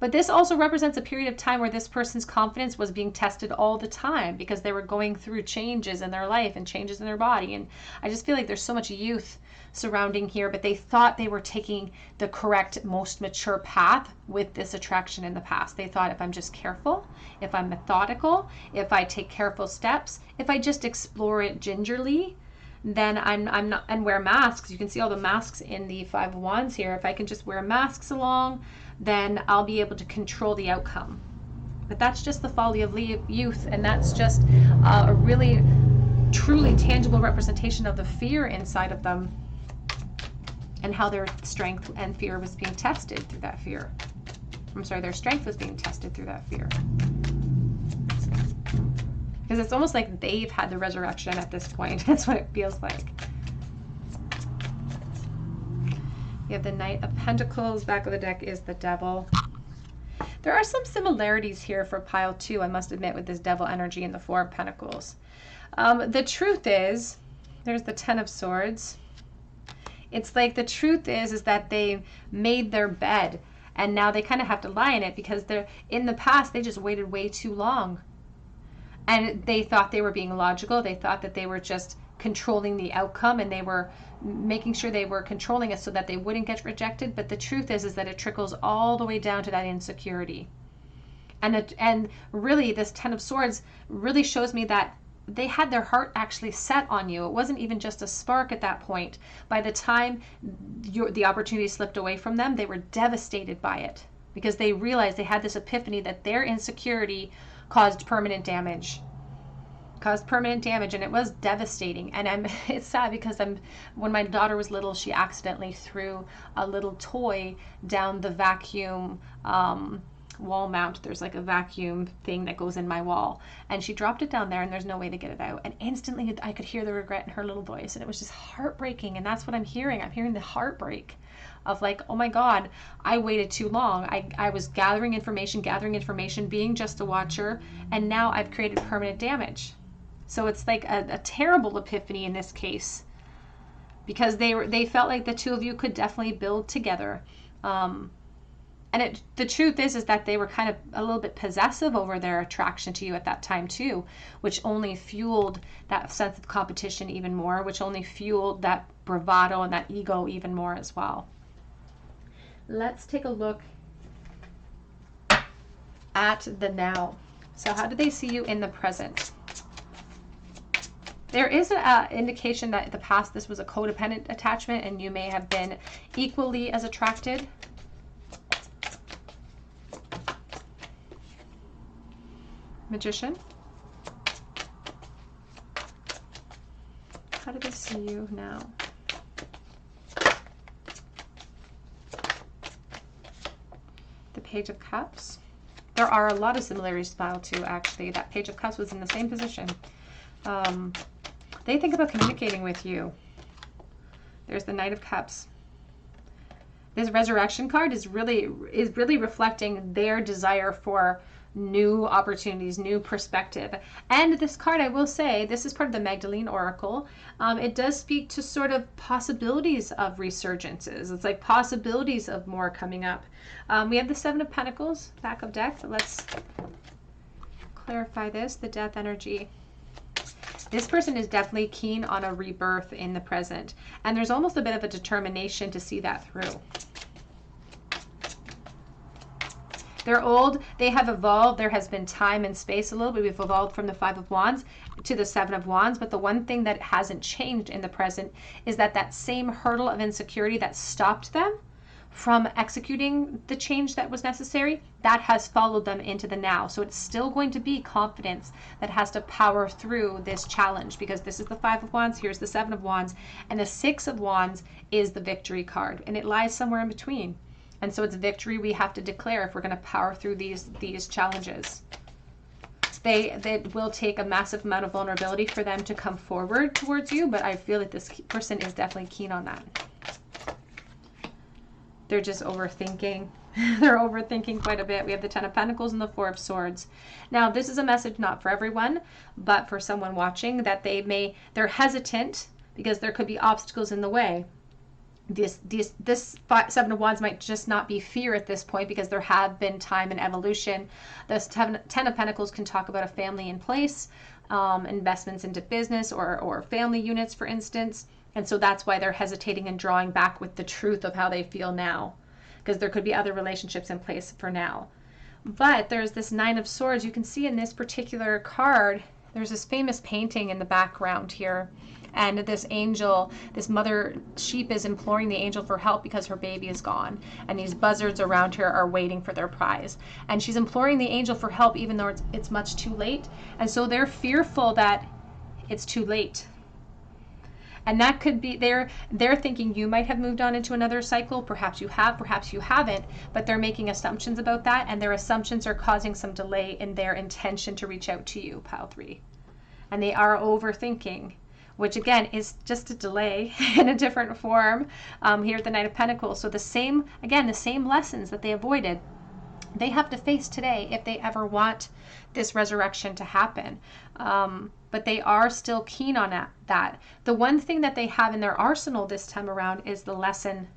But this also represents a period of time where this person's confidence was being tested all the time, because they were going through changes in their life and changes in their body. And I just feel like there's so much youth surrounding here, but they thought they were taking the correct, most mature path with this attraction in the past. They thought, if I'm just careful, if I'm methodical, if I take careful steps, if I just explore it gingerly, then I'm not, and wear masks. You can see all the masks in the Five of Wands here. If I can just wear masks along, then I'll be able to control the outcome. But that's just the folly of youth, and that's just a really, truly tangible representation of the fear inside of them, and how their strength and fear was being tested through that fear. I'm sorry, their strength was being tested through that fear. Because it's almost like they've had the resurrection at this point. That's what it feels like. You have the Knight of Pentacles. Back of the deck is the Devil. There are some similarities here for pile 2, I must admit, with this Devil energy and the Four of Pentacles. The truth is, there's the Ten of Swords. It's like the truth is that they made their bed, and now they kind of have to lie in it, because they're in the past they just waited way too long, and they thought they were being logical. They thought that they were just controlling the outcome, and they were making sure they were controlling it so that they wouldn't get rejected. But the truth is that it trickles all the way down to that insecurity. And really, this Ten of Swords really shows me that they had their heart actually set on you. It wasn't even just a spark at that point. By the time the opportunity slipped away from them, they were devastated by it, because they realized, they had this epiphany that their insecurity caused permanent damage. And it was devastating. And it's sad, because when my daughter was little, she accidentally threw a little toy down the vacuum wall mount. There's like a vacuum thing that goes in my wall, and she dropped it down there, and there's no way to get it out. And instantly I could hear the regret in her little voice, and it was just heartbreaking. And that's what I'm hearing. I'm hearing the heartbreak of like, oh my God, I waited too long. I was gathering information, being just a watcher, and now I've created permanent damage. So it's like a terrible epiphany in this case. because they felt like the two of you could definitely build together. And the truth is that they were kind of a little bit possessive over their attraction to you at that time too, which only fueled that sense of competition even more, which only fueled that bravado and that ego even more as well. Let's take a look at the now. So how do they see you in the present? There is an indication that in the past this was a codependent attachment and you may have been equally as attracted. Magician. How do they see you now? The Page of Cups. There are a lot of similarities to Pile 2, actually. That Page of Cups was in the same position. They think about communicating with you. There's the Knight of Cups. This Resurrection card is really reflecting their desire for new opportunities, new perspective. And this card, I will say, this is part of the Magdalene Oracle. It does speak to sort of possibilities of resurgences. It's like possibilities of more coming up. We have the Seven of Pentacles, back of deck. Let's clarify this, the Death energy. This person is definitely keen on a rebirth in the present. And there's almost a bit of a determination to see that through. They're old, they have evolved, there has been time and space a little bit. We've evolved from the Five of Wands to the Seven of Wands, but the one thing that hasn't changed in the present is that same hurdle of insecurity that stopped them from executing the change that was necessary, that has followed them into the now. So it's still going to be confidence that has to power through this challenge, because this is the Five of Wands, here's the Seven of Wands, and the Six of Wands is the Victory card, and it lies somewhere in between. And so it's victory we have to declare if we're going to power through these challenges. They will take a massive amount of vulnerability for them to come forward towards you, but I feel that this person is definitely keen on that. They're just overthinking. They're overthinking quite a bit. We have the Ten of Pentacles and the Four of Swords. Now, this is a message not for everyone, but for someone watching, that they're hesitant because there could be obstacles in the way. This Seven of Wands might just not be fear at this point, because there have been time and evolution. The Ten of Pentacles can talk about a family in place, investments into business or family units, for instance. And so that's why they're hesitating and drawing back with the truth of how they feel now, because there could be other relationships in place for now. But there's this Nine of Swords. You can see in this particular card, there's this famous painting in the background here. And this angel, this mother sheep, is imploring the angel for help because her baby is gone. And these buzzards around her are waiting for their prize. And she's imploring the angel for help even though it's much too late. And so they're fearful that it's too late. And that could be, they're thinking you might have moved on into another cycle. Perhaps you have, perhaps you haven't. But they're making assumptions about that. And their assumptions are causing some delay in their intention to reach out to you, Pile 3. And they are overthinking, which again is just a delay in a different form here at the Knight of Pentacles. So the same lessons that they avoided, they have to face today if they ever want this resurrection to happen. But they are still keen on that. The one thing that they have in their arsenal this time around is the lesson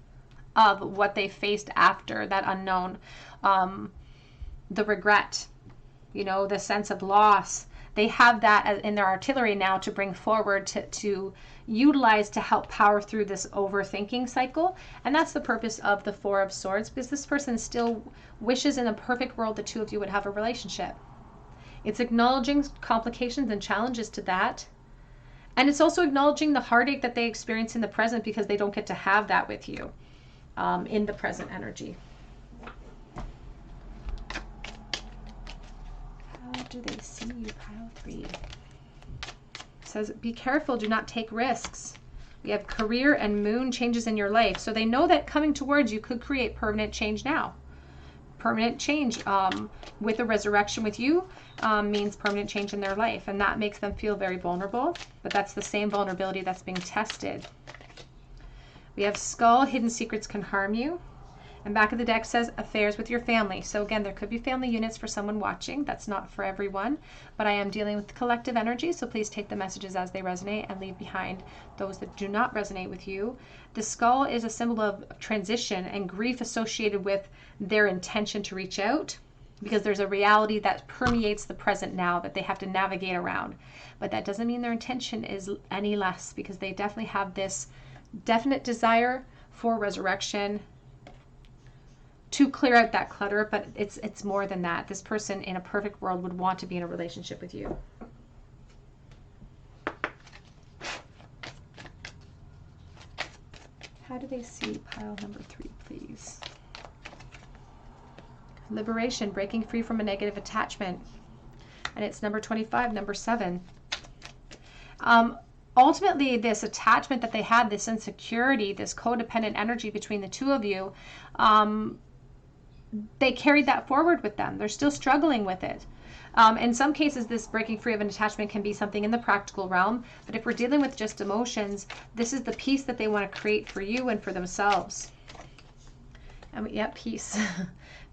of what they faced after that unknown. The regret, the sense of loss. They have that in their artillery now to bring forward, to utilize to help power through this overthinking cycle. And that's the purpose of the Four of Swords, because this person still wishes in a perfect world the two of you would have a relationship. It's acknowledging complications and challenges to that. And it's also acknowledging the heartache that they experience in the present because they don't get to have that with you in the present energy. How do they see you, Pile 3? It says, be careful, do not take risks. We have career and moon changes in your life. So they know that coming towards you could create permanent change now. Permanent change with a resurrection with you means permanent change in their life. And that makes them feel very vulnerable. But that's the same vulnerability that's being tested. We have Skull, hidden secrets can harm you. And back of the deck says affairs with your family. So again, there could be family units for someone watching. That's not for everyone, but I am dealing with collective energy. So please take the messages as they resonate and leave behind those that do not resonate with you. The skull is a symbol of transition and grief associated with their intention to reach out, because there's a reality that permeates the present now that they have to navigate around. But that doesn't mean their intention is any less, because they definitely have this definite desire for resurrection, to clear out that clutter, but it's more than that. This person in a perfect world would want to be in a relationship with you. How do they see pile number 3, please? Liberation, breaking free from a negative attachment. And it's number 25, number 7. Ultimately, this attachment that they had, this insecurity, this codependent energy between the two of you, they carried that forward with them. They're still struggling with it. In some cases, this breaking free of an attachment can be something in the practical realm. But if we're dealing with just emotions, this is the peace that they want to create for you and for themselves. And yeah, peace.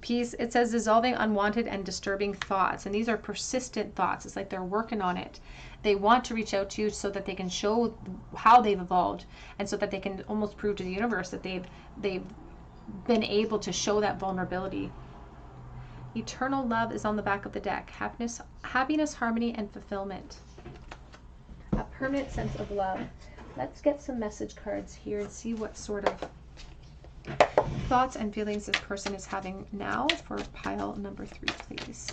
Peace. It says dissolving unwanted and disturbing thoughts. And these are persistent thoughts. It's like they're working on it. They want to reach out to you so that they can show how they've evolved, and so that they can almost prove to the universe that they've been able to show that vulnerability. Eternal love is on the back of the deck. Happiness, harmony, and fulfillment. A permanent sense of love. Let's get some message cards here and see what sort of thoughts and feelings this person is having now for pile number 3, please.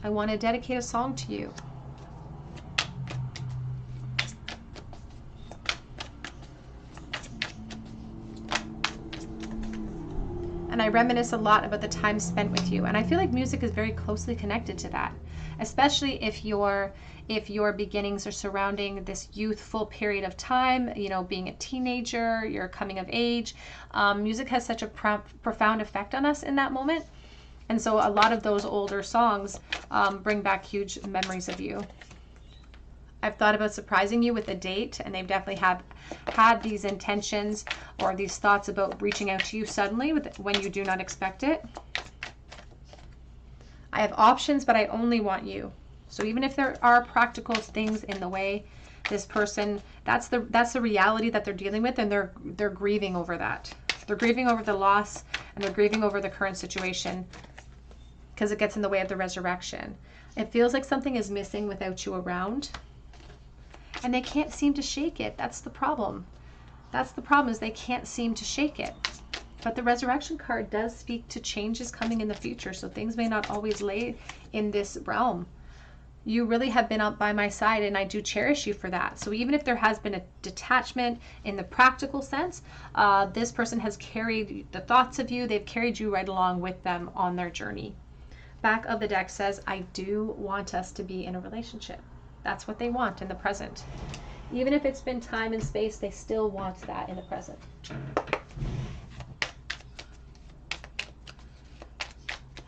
I want to dedicate a song to you. And I reminisce a lot about the time spent with you. And I feel like music is very closely connected to that, especially if your beginnings are surrounding this youthful period of time, you know, being a teenager, you're coming of age. Music has such a profound effect on us in that moment. And so a lot of those older songs bring back huge memories of you. I've thought about surprising you with a date, and they've definitely had these intentions or these thoughts about reaching out to you suddenly when you do not expect it. I have options, but I only want you. So even if there are practical things in the way, this person, that's the reality that they're dealing with, and they're grieving over that. They're grieving over the loss, and they're grieving over the current situation, because it gets in the way of the resurrection. It feels like something is missing without you around, and they can't seem to shake it. That's the problem. That's the problem, is they can't seem to shake it. But the resurrection card does speak to changes coming in the future, so things may not always lay in this realm. You really have been up by my side, and I do cherish you for that. So even if there has been a detachment in the practical sense, this person has carried the thoughts of you. They've carried you right along with them on their journey. Back of the deck says, I do want us to be in a relationship. That's what they want in the present. Even if it's been time and space, they still want that in the present.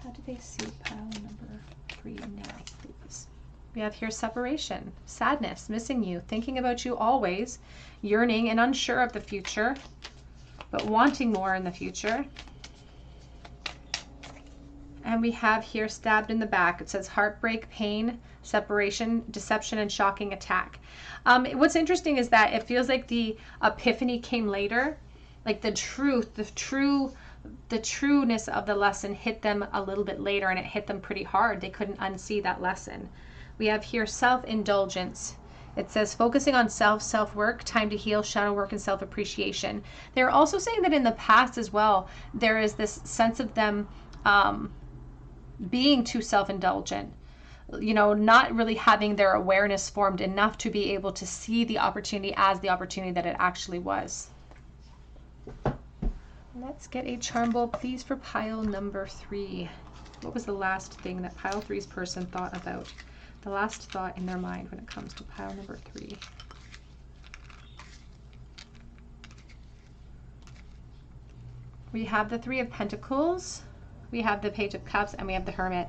How do they see pile number 3 now, please? We have here separation, sadness, missing you, thinking about you always, yearning and unsure of the future, but wanting more in the future. And we have here stabbed in the back. It says heartbreak, pain, separation, deception, and shocking attack. What's interesting is that it feels like the epiphany came later, like the truth, the trueness of the lesson hit them a little bit later, and it hit them pretty hard. They couldn't unsee that lesson. We have here self-indulgence. It says focusing on self-work, time to heal, shadow work, and self-appreciation. They're also saying that in the past as well, there is this sense of them being too self-indulgent, you know, not really having their awareness formed enough to be able to see the opportunity as the opportunity that it actually was. Let's get a charm bowl, please, for pile number 3. What was the last thing that pile 3's person thought about? The last thought in their mind when it comes to pile number 3. We have the 3 of Pentacles, We have the Page of Cups and we have the Hermit.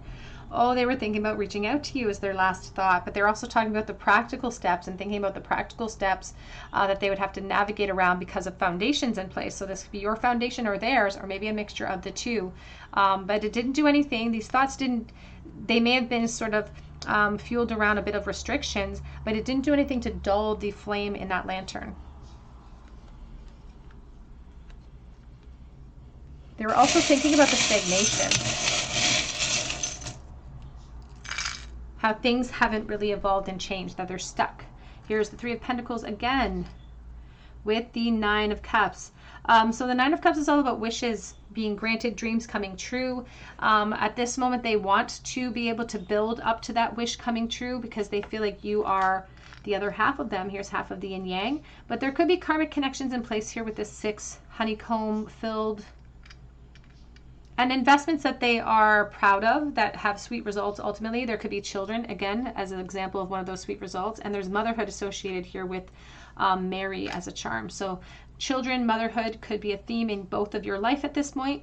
Oh, they were thinking about reaching out to you as their last thought, but they're also talking about the practical steps and thinking about the practical steps that they would have to navigate around because of foundations in place. So this could be your foundation or theirs, or maybe a mixture of the two. But it didn't do anything. These thoughts didn't, they may have been sort of fueled around a bit of restrictions, but it didn't do anything to dull the flame in that lantern. They were also thinking about the stagnation. How things haven't really evolved and changed, that they're stuck. Here's the Three of Pentacles again with the Nine of Cups. So the Nine of Cups is all about wishes being granted, dreams coming true. At this moment, they want to be able to build up to that wish coming true because they feel like you are the other half of them. Here's half of the yin yang. But there could be karmic connections in place here with this 6 honeycomb filled and investments that they are proud of that have sweet results. Ultimately, there could be children, again, as an example of one of those sweet results. And there's motherhood associated here with Mary as a charm. So children, motherhood could be a theme in both of your life at this point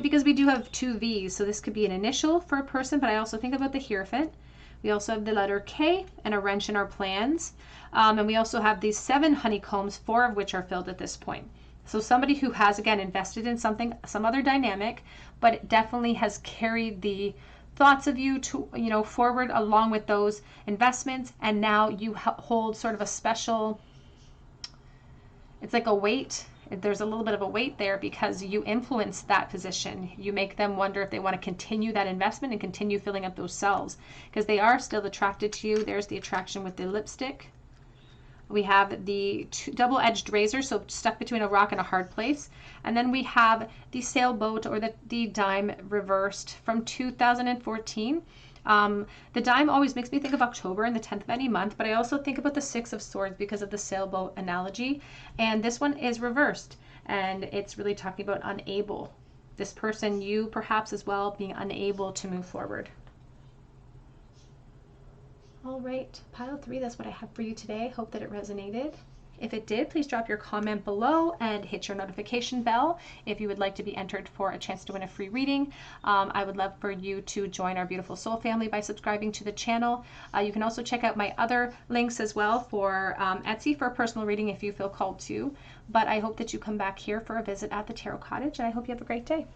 because we do have 2 V's. So this could be an initial for a person, but I also think about the Hierophant. We also have the letter K and a wrench in our plans. And we also have these 7 honeycombs, 4 of which are filled at this point. So somebody who has, again, invested in something, some other dynamic, but it definitely has carried the thoughts of you to, forward along with those investments. And now you hold sort of a special, it's like a weight. There's a little bit of a weight there because you influence that position. You make them wonder if they want to continue that investment and continue filling up those cells because they are still attracted to you. There's the attraction with the lipstick. We have the double-edged razor, so stuck between a rock and a hard place. And then we have the sailboat or the dime reversed from 2014. The dime always makes me think of October and the 10th of any month, but I also think about the 6 of Swords because of the sailboat analogy. And this one is reversed, and it's really talking about unable. This person, you perhaps as well, being unable to move forward. All right, pile 3, that's what I have for you today. Hope that it resonated. If it did, please drop your comment below and hit your notification bell if you would like to be entered for a chance to win a free reading. I would love for you to join our beautiful soul family by subscribing to the channel. You can also check out my other links as well for Etsy for a personal reading if you feel called to. But I hope that you come back here for a visit at the Tarot Cottage, and I hope you have a great day.